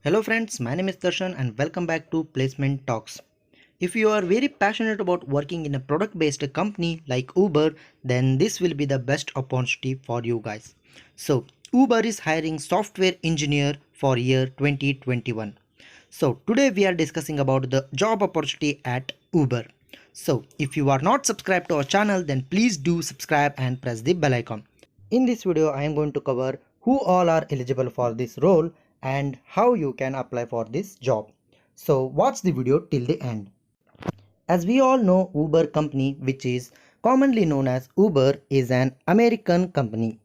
Hello friends, my name is Darshan and welcome back to Placement Talks. If you are very passionate about working in a product based company like Uber, then this will be the best opportunity for you guys. So, Uber is hiring software engineer for year 2021. So, today we are discussing about the job opportunity at Uber. So, if you are not subscribed to our channel, then please do subscribe and press the bell icon. In this video, I am going to cover who all are eligible for this role and how you can apply for this job. So watch the video till the end. As we all know, Uber company, which is commonly known as Uber, is an American company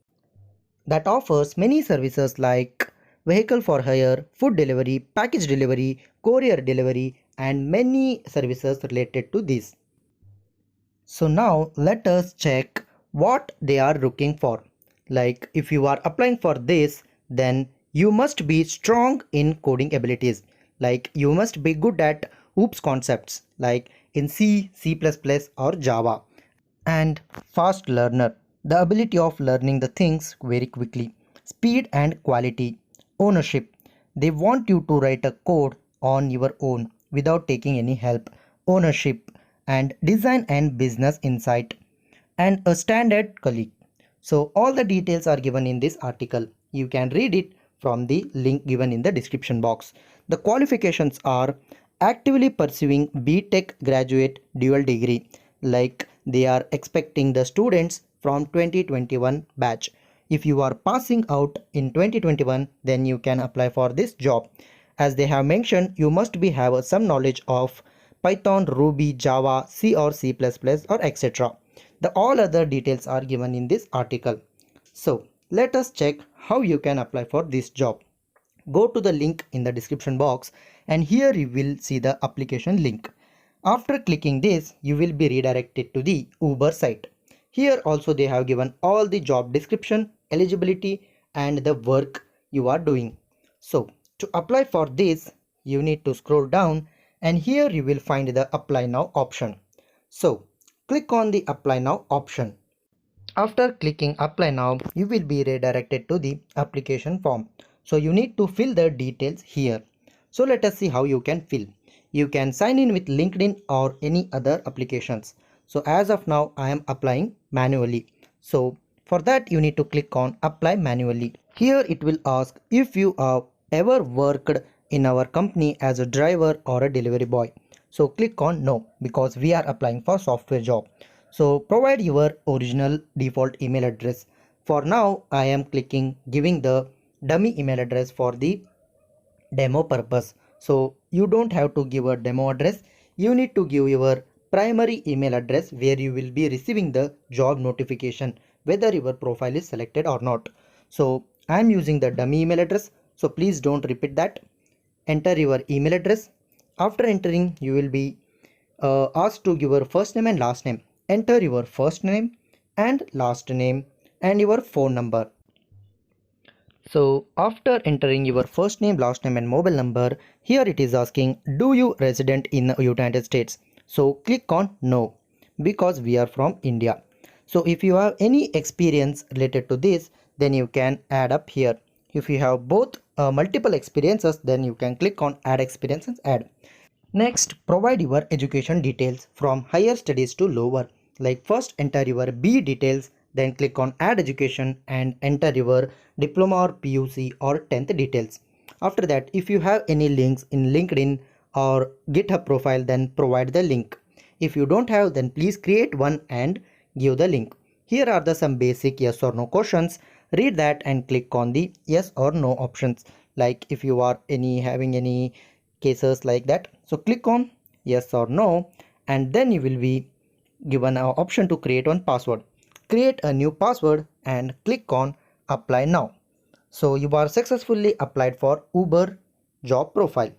that offers many services like vehicle for hire, food delivery, package delivery, courier delivery, and many services related to this. So now let us check what they are looking for. Like if you are applying for this, then you must be strong in coding abilities. Like you must be good at OOPS concepts like in C, C++ or Java, and fast learner, the ability of learning the things very quickly, speed and quality, ownership. They want you to write a code on your own without taking any help, ownership, and design and business insight, and a standard colleague. So all the details are given in this article. You can read it from the link given in the description box. The qualifications are actively pursuing BTech graduate dual degree, like they are expecting the students from 2021 batch. If you are passing out in 2021, then you can apply for this job. As they have mentioned, you must be have some knowledge of Python, Ruby, Java, C or C++ or etc. The all other details are given in this article. So let us check how you can apply for this job. Go to the link in the description box and here you will see the application link. After clicking this, you will be redirected to the Uber site. Here also they have given all the job description, eligibility and the work you are doing. So to apply for this, you need to scroll down and here you will find the apply now option. So click on the apply now option. After clicking apply now, you will be redirected to the application form. So you need to fill the details here. So let us see how you can fill. You can sign in with LinkedIn or any other applications. So as of now, I am applying manually. So for that, you need to click on apply manually. Here it will ask if you have ever worked in our company as a driver or a delivery boy. So click on no because we are applying for software job. So provide your original default email address. For now, I am clicking giving the dummy email address for the demo purpose. So you don't have to give a demo address. You need to give your primary email address where you will be receiving the job notification whether your profile is selected or not. So I am using the dummy email address. So please don't repeat that. Enter your email address. After entering, you will be asked to give your first name and last name. Enter your first name and last name and your phone number. So after entering your first name, last name and mobile number, here it is asking, do you resident in the United States? So click on no because we are from India. So if you have any experience related to this, then you can add up here. If you have both multiple experiences, then you can click on add experience and add. Next, provide your education details from higher studies to lower. Like first enter your B details, then click on add education and enter your diploma or PUC or 10th details. After that, if you have any links in LinkedIn or GitHub profile, then provide the link. If you don't have, then please create one and give the link. Here are the some basic yes or no questions. Read that and click on the yes or no options. Like if you are having any cases like that, so click on yes or no and then you will be given an option to create one password. Create a new password and click on apply now. So you are successfully applied for Uber job profile.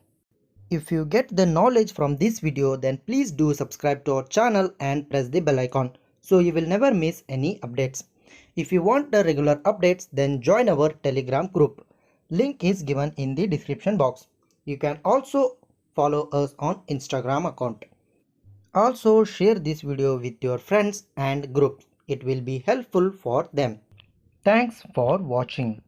If you get the knowledge from this video, then please do subscribe to our channel and press the bell icon so you will never miss any updates. If you want the regular updates, then join our Telegram group. Link is given in the description box. You can also follow us on Instagram account. Also share this video with your friends and groups. It will be helpful for them. Thanks for watching.